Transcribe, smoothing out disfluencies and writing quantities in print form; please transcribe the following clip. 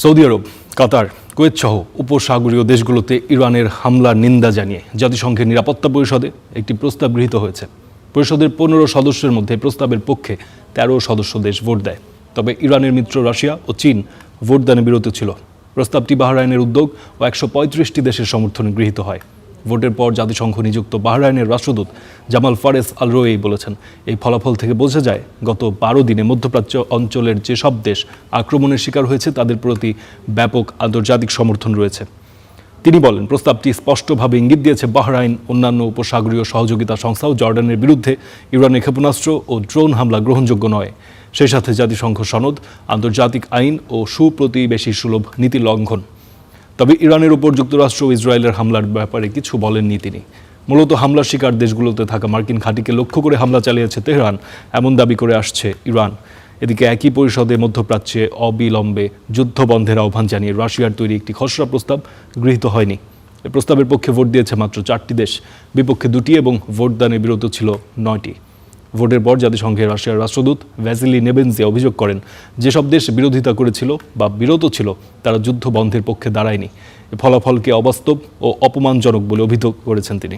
Saudi আরব, কাতার, Kuwait সহ উপসাগরীয় দেশগুলোতে ইরানের হামলার নিন্দা জানিয়ে জাতিসংঘের নিরাপত্তা পরিষদে একটি প্রস্তাব গৃহীত হয়েছে। পরিষদের ১৫ সদস্যের মধ্যে প্রস্তাবের পক্ষে ১৩ সদস্য দেশ ভোট দেয়। তবে ইরানের মিত্র রাশিয়া ও চীন ভোটদানে বিরত ছিল। প্রস্তাবটি বাহরাইনের উদ্যোগ ও ১৩৫টি দেশের সমর্থনে গৃহীত হয়। ভোটের পর জাতিসংঘ নিযুক্ত বাহরাইনের রাষ্ট্রদূত জামাল ফারেস আল রোয়েই বলেছেন, এই ফলাফল থেকে বোঝা যায় গত ১২ দিনে মধ্যপ্রাচ্য অঞ্চলের যেসব দেশ আক্রমণের শিকার হয়েছে তাদের প্রতি ব্যাপক আন্তর্জাতিক সমর্থন রয়েছে। তিনি বলেন, প্রস্তাবটি স্পষ্টভাবে ইঙ্গিত দিয়েছে বাহরাইন অন্যান্য উপসাগরীয় সহযোগিতা সংস্থা ও জর্ডানের বিরুদ্ধে ইরানের ক্ষেপণাস্ত্র ও ড্রোন হামলা গ্রহণযোগ্য নয়। সেই সাথে জাতিসংঘ সনদ, আন্তর্জাতিক আইন ও সুপ্রতিবেশী সুলভ নীতি লঙ্ঘন। তবে ইরানের উপর যুক্তরাষ্ট্র ও ইসরায়েলের হামলার ব্যাপারে কিছু বলেননি তিনি। মূলত হামলার শিকার দেশগুলোতে থাকা মার্কিন ঘাঁটিকে লক্ষ্য করে হামলা চালিয়েছে তেহরান, এমন দাবি করে আসছে ইরান। এদিকে একই পরিষদে মধ্যপ্রাচ্যে অবিলম্বে যুদ্ধ বন্ধের আহ্বান জানিয়ে রাশিয়ার তৈরি একটি খসড়া প্রস্তাব গৃহীত হয়নি। এই প্রস্তাবের পক্ষে ভোট দিয়েছে মাত্র 4টি দেশ, বিপক্ষে 2টি এবং ভোটদানে বিরত ছিল 9টি। ভোটের পর জাতিসংঘের রাশিয়ার রাষ্ট্রদূত ভ্যাসিলি নেবেনজি অভিযোগ করেন, যেসব দেশ বিরোধিতা করেছিল বা বিরত ছিল তারা যুদ্ধ বন্ধের পক্ষে দাঁড়ায়নি। এই ফলাফলকে অবাস্তব ও অপমানজনক বলে অভিযোগ করেছেন তিনি।